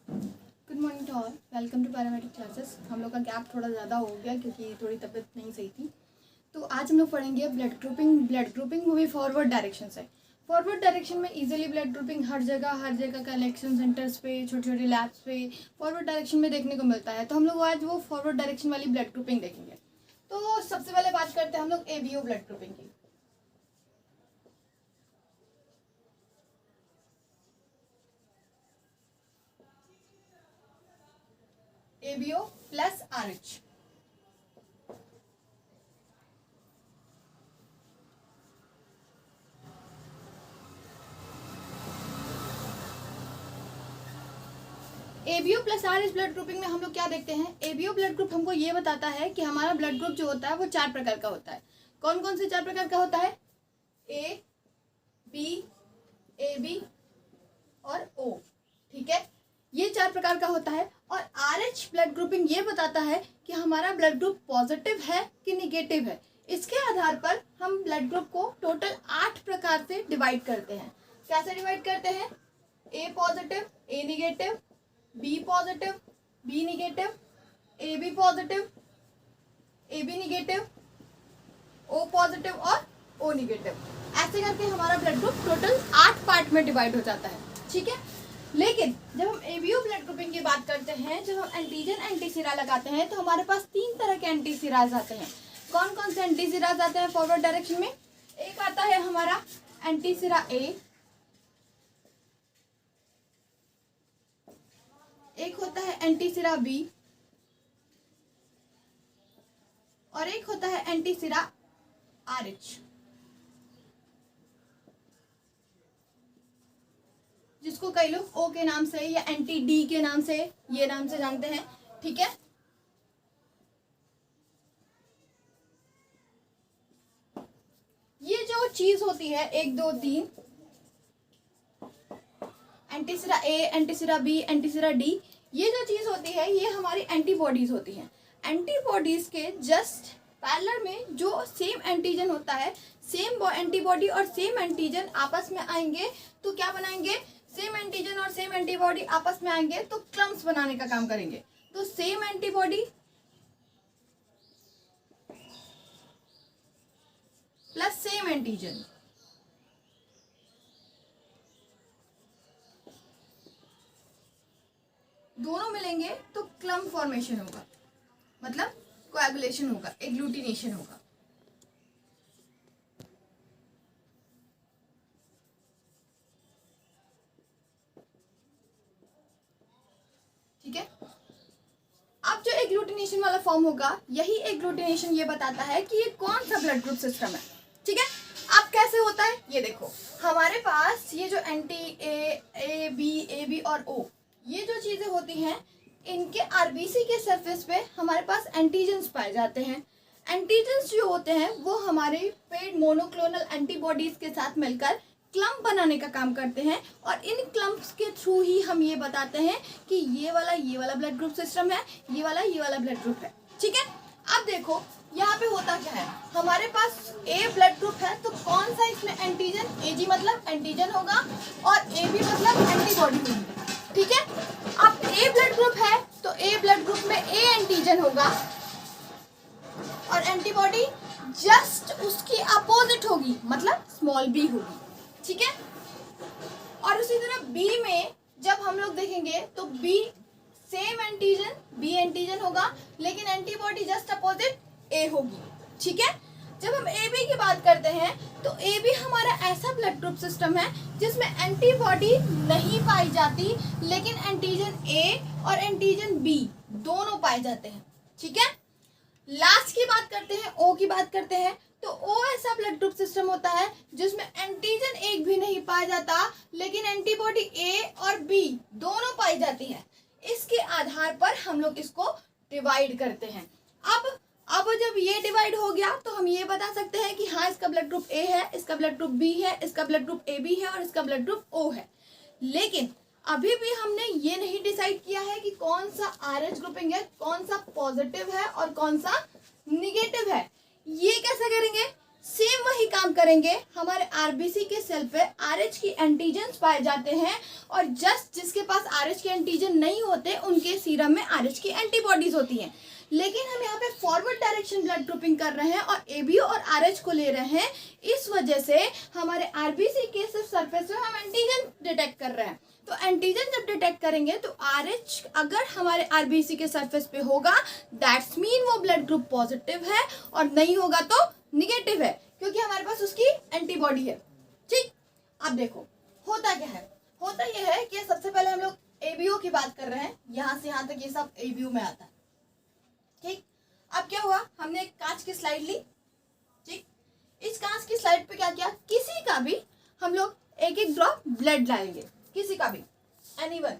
Good morning to all, welcome to paramedic classes. हम लोग का गैप थोड़ा ज़्यादा हो गया क्योंकि थोड़ी तबीयत नहीं सही थी। तो आज हम लोग पढ़ेंगे ब्लड ग्रुपिंग वो भी फॉरवर्ड डायरेक्शन से। फॉरवर्ड डायरेक्शन में इजीली ब्लड ग्रुपिंग हर जगह कलेक्शन सेंटर्स पे, छोटी छोटी लैब्स पे फॉरवर्ड डायरेक्शन में देखने को मिलता है। तो हम लोग आज वो फॉरवर्ड डायरेक्शन वाली ब्लड ग्रुपिंग देखेंगे। तो सबसे पहले बात करते हैं हम लोग एबीओ ब्लड ग्रुपिंग की। ABO plus RH. ABO plus RH blood grouping में हम लोग क्या देखते हैं? एबीओ ब्लड ग्रुप हमको ये बताता है कि हमारा ब्लड ग्रुप जो होता है वो 4 प्रकार का होता है। कौन कौन से 4 प्रकार का होता है? ए, बी, ए बी और ओ। ठीक है, ये 4 प्रकार का होता है। और आरएच ब्लड ग्रुपिंग ये बताता है कि हमारा ब्लड ग्रुप पॉजिटिव है कि निगेटिव है। इसके आधार पर हम ब्लड ग्रुप को टोटल 8 प्रकार से डिवाइड करते हैं। कैसे डिवाइड करते हैं? A positive, A negative, B positive, B negative, A B positive, A B negative, O positive और ओ निगेटिव। ऐसे करके हमारा ब्लड ग्रुप टोटल 8 पार्ट में डिवाइड हो जाता है। ठीक है, लेकिन जब हम एबीओ ब्लड ग्रुपिंग की बात करते हैं, जब हम एंटीजन एंटीसिरा लगाते हैं तो हमारे पास 3 तरह के एंटीसिराज आते हैं। कौन कौन से एंटीसिराज आते हैं फॉरवर्ड डायरेक्शन में? एक आता है हमारा एंटीसिरा ए, एक होता है एंटीसिरा बी और एक होता है एंटीसिरा आरएच, जिसको कई लोग ओ के नाम से या एंटी डी के नाम से, ये नाम से जानते हैं। ठीक है, ये जो चीज होती है 1 2 3 एंटीसिरा ए, एंटीसिरा बी, एंटीसिरा डी, ये जो चीज होती है ये हमारी एंटीबॉडीज होती हैं। एंटीबॉडीज के जस्ट पैरेलल में जो सेम एंटीजन होता है, सेम एंटीबॉडी और सेम एंटीजन आपस में आएंगे तो क्या बनाएंगे? सेम एंटीजन और सेम एंटीबॉडी आपस में आएंगे तो क्लम्स बनाने का काम करेंगे। तो same antibody plus same antigen, दोनों मिलेंगे तो क्लम फॉर्मेशन होगा, मतलब कोएगुलेशन होगा, एग्लूटिनेशन होगा। ठीक है, अब जो एग्लूटिनेशन वाला फॉर्म होगा, यही एग्लूटिनेशन ये बताता है कि ये कौन सा ब्लड ग्रुप सिस्टम है। ठीक है, अब कैसे होता है ये देखो। हमारे पास ये जो ए बी और ओ, ये जो चीजें होती हैं, इनके आरबीसी के सरफेस पे हमारे पास एंटीजन्स पाए जाते हैं। एंटीजन्स जो होते हैं वो हमारे पेड मोनोक्लोनल एंटीबॉडीज के साथ मिलकर क्लम्प बनाने का काम करते हैं और इन क्लम्प्स के थ्रू ही हम ये बताते हैं कि ये वाला ब्लड ग्रुप सिस्टम है, ये वाला ब्लड ग्रुप है। ठीक है, अब देखो यहाँ पे होता क्या है। हमारे पास ए ब्लड ग्रुप है तो कौन सा इसमें एंटीजन? एजी मतलब एंटीजन होगा और ए बी मतलब एंटीबॉडी होगी। ठीक है, अब ए ब्लड ग्रुप है तो ए ब्लड ग्रुप में ए एंटीजन होगा और एंटीबॉडी जस्ट उसकी अपोजिट होगी, मतलब स्मॉल बी होगी। ठीक है, और उसी तरह बी में जब हम लोग देखेंगे तो B same antigen, B antigen होगा लेकिन एंटीबॉडी जस्ट अपोजिट ए होगी। ठीक है, जब हम ए बी की बात करते हैं तो ए बी हमारा ऐसा ब्लड ग्रुप सिस्टम है जिसमें एंटीबॉडी नहीं पाई जाती लेकिन एंटीजन ए और एंटीजन बी दोनों पाए जाते हैं। ठीक है, लास्ट की बात करते हैं, ओ की बात करते हैं तो ओ ऐसा ब्लड ग्रुप सिस्टम होता है जिसमें एंटीजन एक भी नहीं पाया जाता लेकिन एंटीबॉडी ए और बी दोनों पाई जाती है। इसके आधार पर हम लोग इसको डिवाइड करते हैं। अब जब ये डिवाइड हो गया तो हम ये बता सकते हैं कि हाँ, इसका ब्लड ग्रुप ए है, इसका ब्लड ग्रुप बी है, इसका ब्लड ग्रुप ए बी है और इसका ब्लड ग्रुप ओ है। लेकिन अभी भी हमने ये नहीं डिसाइड किया है कि कौन सा आरएच ग्रुपिंग है, कौन सा पॉजिटिव है और कौन सा निगेटिव है। ये कैसे करेंगे? सेम वही काम करेंगे, हमारे आरबीसी के सेल पे आरएच की एंटीजन्स पाए जाते हैं और जस्ट जिसके पास आरएच के एंटीजन नहीं होते उनके सीरम में आरएच की एंटीबॉडीज होती हैं। लेकिन हम यहाँ पे फॉरवर्ड डायरेक्शन ब्लड ग्रुपिंग कर रहे हैं और एबीओ और आरएच को ले रहे हैं, इस वजह से हमारे आरबीसी के सिर्फ सरफेस में हम एंटीजन डिटेक्ट कर रहे हैं। तो एंटीजन जब डिटेक्ट करेंगे तो आरएच अगर हमारे आरबीसी के सरफेस पे होगा दैट्स मीन वो ब्लड ग्रुप पॉजिटिव है, और नहीं होगा तो निगेटिव है, क्योंकि हमारे पास उसकी एंटीबॉडी है। ठीक, अब देखो होता क्या है, होता यह है कि सबसे पहले हम लोग एबीओ की बात कर रहे हैं, यहाँ से यहाँ तक ये सब एबीओ में आता है। ठीक, अब क्या हुआ, हमने एक कांच की स्लाइड ली। ठीक, इस कांच की स्लाइड पे क्या किया, किसी का भी हम लोग एक एक ड्रॉप ब्लड डालेंगे, किसी का भी, एनीवन।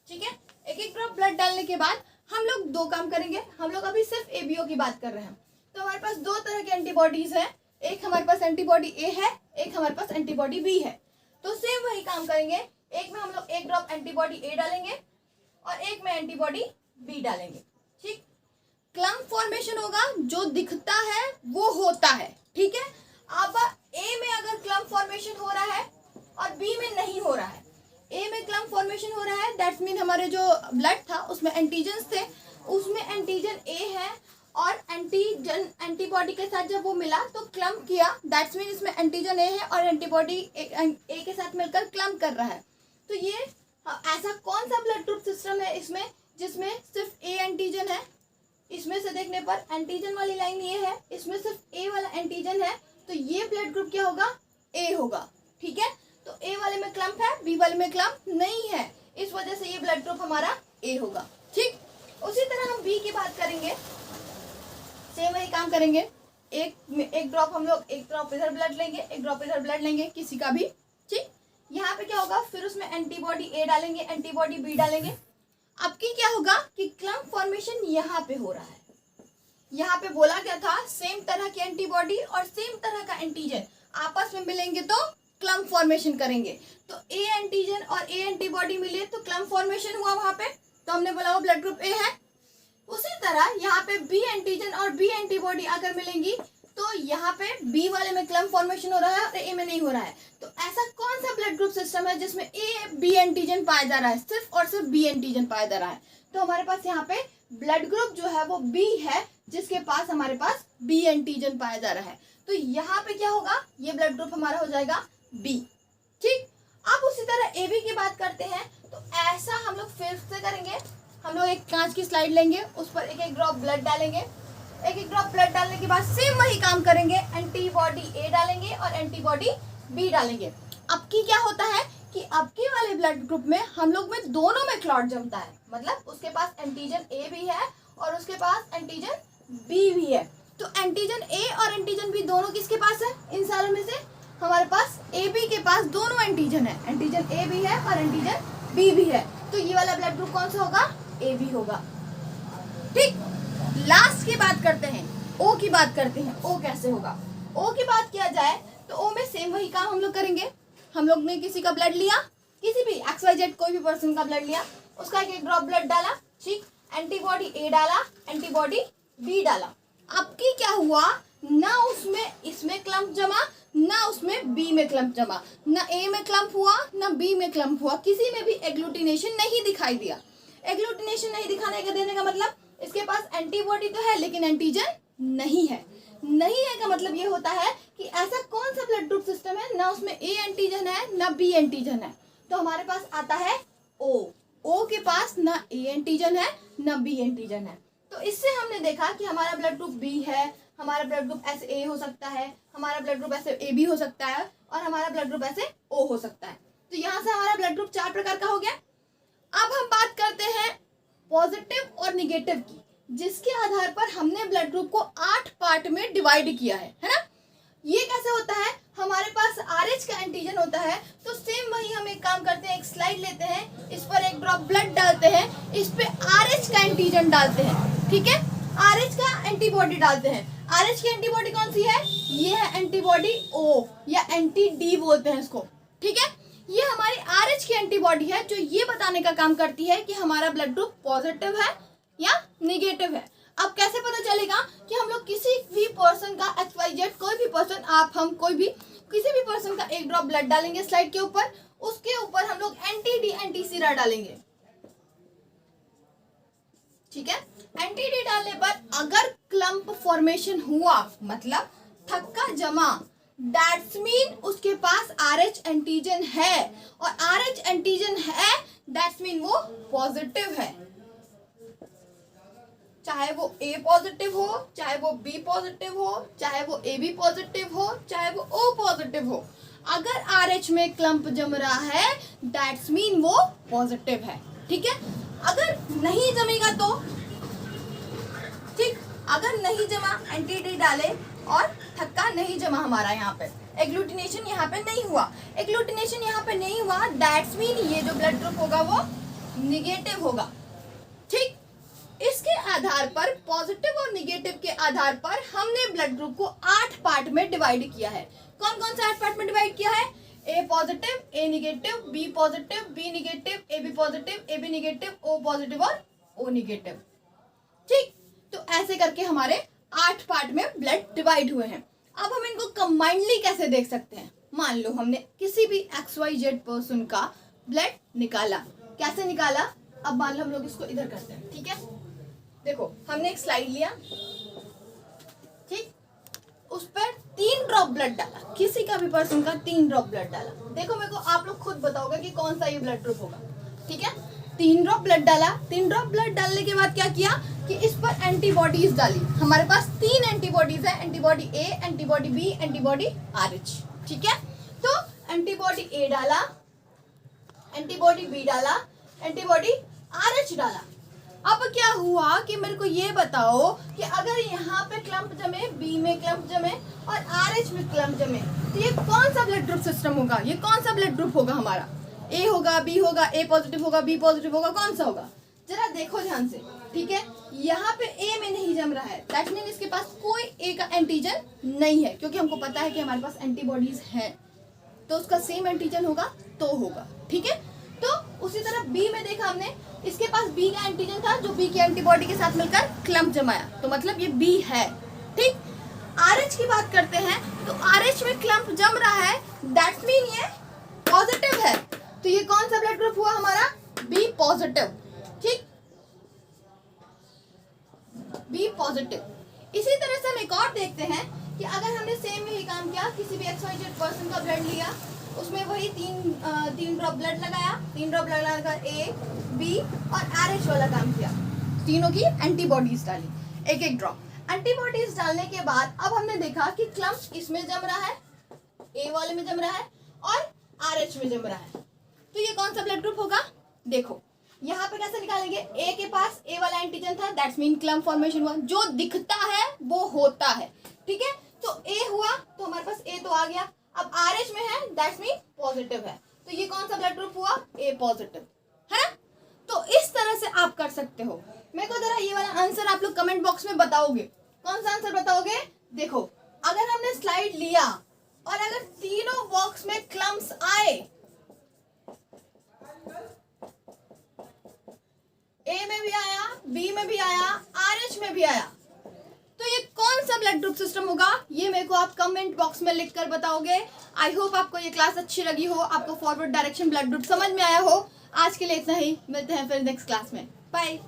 ठीक है, एक एक ड्रॉप ब्लड डालने के बाद हम लोग दो काम करेंगे। हम लोग अभी सिर्फ एबीओ की बात कर रहे हैं, तो हमारे पास दो तरह के एंटीबॉडीज हैं, एक हमारे पास एंटीबॉडी ए है, एक हमारे पास एंटीबॉडी बी है। तो सेम वही काम करेंगे, एक में हम लोग एक ड्रॉप एंटीबॉडी ए डालेंगे और एक में एंटीबॉडी बी डालेंगे। ठीक, क्लम्प फॉर्मेशन होगा, जो दिखता है वो होता है। ठीक है, अब ए में अगर क्लम्प फॉर्मेशन हो रहा है और बी में नहीं हो रहा है, ए में क्लम्प फॉर्मेशन हो रहा है दैट्स मीन हमारे जो ब्लड था उसमें एंटीजन्स थे, उसमें एंटीजन ए है और एंटीजन एंटीबॉडी के साथ जब वो मिला तो क्लम्प किया, दैट्स मीन इसमें एंटीजन ए है और एंटीबॉडी ए के साथ मिलकर क्लम्प कर रहा है। तो ये ऐसा कौन सा ब्लड ग्रुप सिस्टम है इसमें जिसमें सिर्फ ए एंटीजन है, इसमें से देखने पर एंटीजन वाली लाइन ये है, इसमें सिर्फ ए वाला एंटीजन है, तो ये ब्लड ग्रुप क्या होगा, ए होगा। ठीक है, तो ए वाले में क्लम्प है, बी वाले में क्लम्प नहीं है, इस वजह से ये ब्लड ग्रुप हमारा ए होगा। ठीक, उसी तरह हम बी की बात करेंगे, सेम वही काम करेंगे, एक ड्रॉप हम लोग एक ड्रॉप इधर ब्लड लेंगे, एक ड्रॉप इधर ब्लड लेंगे, किसी का भी। ठीक, यहाँ पे क्या होगा, फिर उसमें एंटीबॉडी ए डालेंगे, एंटीबॉडी बी डालेंगे। अब की क्या होगा कि क्लम्प फॉर्मेशन यहाँ पे हो रहा है, यहाँ पे बोला गया था सेम तरह की एंटीबॉडी और सेम तरह का एंटीजन आपस में मिलेंगे तो क्लम्प फॉर्मेशन करेंगे। तो ए एंटीजन और ए एंटीबॉडी मिले तो क्लम्प फॉर्मेशन हुआ वहां पे, तो हमने बोला वो ब्लड ग्रुप ए है। उसी तरह यहाँ पे बी एंटीजन और बी एंटीबॉडी अगर मिलेंगी तो यहाँ पे बी वाले में क्लम्प फॉर्मेशन हो रहा है और ए में नहीं हो रहा है। तो ऐसा कौन सा ब्लड ग्रुप सिस्टम है जिसमें ए बी एंटीजन पाया जा रहा है, सिर्फ और सिर्फ बी एंटीजन पाया जा रहा है। तो हमारे पास यहाँ पे ब्लड ग्रुप जो है वो बी है, जिसके पास हमारे पास बी एंटीजन पाया जा रहा है। तो यहाँ पे क्या होगा, ये ब्लड ग्रुप हमारा हो जाएगा बी। ठीक, अब उसी तरह ए बी की बात करते हैं, तो ऐसा हम लोग फिर से करेंगे। हम लोग एक कांच की स्लाइड लेंगे, उस पर एक एक ड्रॉप ब्लड डालेंगे, एक एक ड्रॉप ब्लड डालने के बाद सेम वही काम करेंगे, एंटीबॉडी ए डालेंगे और एंटीबॉडी बी डालेंगे। अब की क्या होता है कि अब के वाले ब्लड ग्रुप में हम लोग में दोनों में क्लॉट जमता है, मतलब उसके पास एंटीजन ए भी है और उसके पास एंटीजन बी भी है। तो एंटीजन ए और एंटीजन बी दोनों किसके पास है, इन सारों में से हमारे पास ए बी के पास दोनों एंटीजन है, एंटीजन ए भी है और एंटीजन बी भी है। तो ये वाला ब्लड ग्रुप कौन सा होगा, ए बी होगा। ठीक, लास्ट की बात करते हैं, ओ की बात करते हैं। ओ कैसे होगा, ओ की बात किया जाए तो ओ में सेम वही काम हम लोग करेंगे। हम लोग ने किसी का ब्लड लिया, किसी भी XYZ कोई भी पर्सन का ब्लड लिया, उसका एक एक ड्रॉप ब्लड डाला। ठीक, एंटीबॉडी ए डाला, एंटीबॉडी बी डाला। अब की क्या हुआ, ना उसमें इसमें क्लम्प जमा, ना उसमें बी में क्लम्प जमा, ना ए में क्लम्प हुआ ना बी में क्लम्प हुआ, किसी में भी एग्लूटिनेशन नहीं दिखाई दिया। एग्लूटिनेशन नहीं दिखाने का देने का मतलब इसके पास एंटीबॉडी तो है लेकिन एंटीजन नहीं है। नहीं है का मतलब ये होता है कि ऐसा कौन सा ब्लड ग्रुप सिस्टम है ना उसमें ए एंटीजन है ना बी एंटीजन है। तो हमारे पास आता है ओ। ओ के पास ना ए एंटीजन है ना बी एंटीजन है। तो इससे हमने देखा कि हमारा ब्लड ग्रुप बी है, हमारा ब्लड ग्रुप ऐसे ए हो सकता है, हमारा ब्लड ग्रुप ऐसे ए बी हो सकता है और हमारा ब्लड ग्रुप ऐसे ओ हो सकता है। तो यहाँ से हमारा ब्लड ग्रुप 4 प्रकार का हो गया। अब हम बात करते हैं पॉजिटिव और निगेटिव की, जिसके आधार पर हमने ब्लड ग्रुप को 8 पार्ट में डिवाइड किया है ना। ये कैसे होता है, हमारे पास RH का एंटीजन होता है तो सेम वही हम एक काम करते हैं, एक स्लाइड लेते हैं, इस पर एक ड्रॉप ब्लड डालते हैं, इस पे RH का एंटीजन डालते हैं। ठीक है, RH का एंटीबॉडी डालते हैं। RH की एंटीबॉडी कौन सी है, ये है एंटीबॉडी O या एंटी डी बोलते हैं इसको। ठीक है, ये हमारी RH की एंटीबॉडी है जो ये बताने का काम करती है कि हमारा ब्लड ग्रुप पॉजिटिव है या निगेटिव है। अब कैसे पता चलेगा कि हम लोग किसी भी पर्सन का XYZ कोई भी पर्सन आप, हम, कोई भी, किसी भी पर्सन का एक ड्रॉप ब्लड डालेंगे स्लाइड के ऊपर, उसके ऊपर हम लोग एंटी डी एंटी सीरा डालेंगे, ठीक है। एंटी डी डालने पर अगर क्लम्प फॉर्मेशन हुआ, मतलब थक्का जमा, दैट्स मीन उसके पास RH एंटीजन है, और RH एंटीजन है दैट्स मीन वो पॉजिटिव है, चाहे वो A पॉजिटिव हो, चाहे वो B पॉजिटिव हो, चाहे वो AB पॉजिटिव हो, चाहे वो O पॉजिटिव हो, अगर RH में क्लम्प जम रहा है दैट्स मीन वो पॉजिटिव है, ठीक है। अगर नहीं जमेगा तो ठीक, अगर नहीं जमा, एंटी डी डाले और थक्का नहीं जमा हमारा, यहाँ पे एग्लूटिनेशन यहाँ पे नहीं हुआ, एग्लूटिनेशन यहाँ पे नहीं हुआ दैट्स मीन ये जो ब्लड ग्रुप होगा वो निगेटिव होगा, ठीक। इसके आधार पर, पॉजिटिव और निगेटिव के आधार पर हमने ब्लड ग्रुप को 8 पार्ट में डिवाइड किया है। कौन कौन से 8 पार्ट में डिवाइड किया है? A positive, A negative, B positive, B negative, AB positive, AB negative, O positive और O निगेटिव, ठीक। तो ऐसे करके हमारे 8 पार्ट में ब्लड डिवाइड हुए हैं। अब हम इनको कंबाइंडली कैसे देख सकते हैं? मान लो हमने किसी भी XYZ पर्सन का ब्लड निकाला, कैसे निकाला? अब मान लो हम लोग इसको इधर करते हैं, ठीक है। देखो हमने एक स्लाइड लिया, ठीक, उस पर 3 ड्रॉप ब्लड डाला, किसी का भी पर्सन का 3 ड्रॉप ब्लड डाला। देखो मेरे को आप लोग खुद बताओगे कि कौन सा ये ब्लड ग्रुप होगा, ठीक है। 3 ड्रॉप ब्लड डाला, 3 ड्रॉप ब्लड डालने के बाद क्या किया कि इस पर एंटीबॉडीज डाली। हमारे पास 3 एंटीबॉडीज है, antibody A, antibody B, antibody RH, ठीक है। तो एंटीबॉडी A डाला, एंटीबॉडी B डाला, एंटीबॉडी RH डाला। अब क्या हुआ कि मेरे को ये बताओ कि अगर यहाँ पे क्लम्प जमे, B में क्लम्प जमे और RH में क्लम्प जमे, तो ये कौन सा ब्लड ग्रुप सिस्टम होगा? ये कौन सा ब्लड ग्रुप होगा हमारा? A होगा, B होगा, A पॉजिटिव होगा, B पॉजिटिव होगा, कौन सा होगा? जरा देखो ध्यान से, ठीक है। यहाँ पे A में नहीं जम रहा है, दैट मीन इसके पास कोई A का एंटीजन नहीं है, क्योंकि हमको पता है कि हमारे पास एंटीबॉडीज हैं, तो उसका सेम एंटीजन होगा तो होगा, ठीक है। तो उसी तरह B में देखा हमने, इसके पास B का एंटीजन था जो B की एंटीबॉडी के साथ मिलकर क्लम्प जमाया, तो मतलब ये B है, ठीक। RH की बात करते हैं, तो RH में क्लम्प जम रहा है, दैट मीन ये पॉजिटिव है, तो ये कौन सा ब्लड ग्रुप हुआ हमारा? B पॉजिटिव, ठीक, B पॉजिटिव। इसी तरह से हम एक और देखते हैं कि अगर हमने सेम यही काम किया, किसी भी XYZ पर्सन का ब्लड लिया, उसमें वही 3 ड्रॉप ब्लड लगाया, 3 ड्रॉप ब्लड लगाकर A, B और RH वाला काम किया, तीनों की एंटीबॉडीज डाली, एक ड्रॉप। एंटीबॉडीज डालने के बाद अब हमने देखा कि क्लम्प इसमें जम रहा है, A वाले में जम रहा है और RH में जम रहा है, तो ये कौन सा ब्लड ग्रुप होगा? देखो यहाँ पे कैसे निकालेंगे? A के पास A वाला एंटीजन था, दैट्स मीन क्लम्प फॉर्मेशन हुआ, जो दिखता है वो होता है, ठीक है। तो A हुआ तो हमारे पास A तो आ गया, अब RH में है दैट्स मीन पॉजिटिव है, तो ये कौन सा ब्लड ग्रुप हुआ? A पॉजिटिव, है ना। तो इस तरह से आप कर सकते हो। मेरे को जरा ये वाला आंसर आप लोग कमेंट बॉक्स में बताओगे, कौन सा आंसर बताओगे? देखो अगर हमने स्लाइड लिया और अगर तीनों बॉक्स में क्लम्प्स आए, A में भी आया, B में भी आया, RH में भी आया, तो ये कौन सा ब्लड ग्रुप सिस्टम होगा? ये मेरे को आप कमेंट बॉक्स में लिख कर बताओगे। आई होप आपको ये क्लास अच्छी लगी हो, आपको फॉरवर्ड डायरेक्शन ब्लड ग्रुप समझ में आया हो। आज के लिए इतना ही, मिलते हैं फिर नेक्स्ट क्लास में, बाय।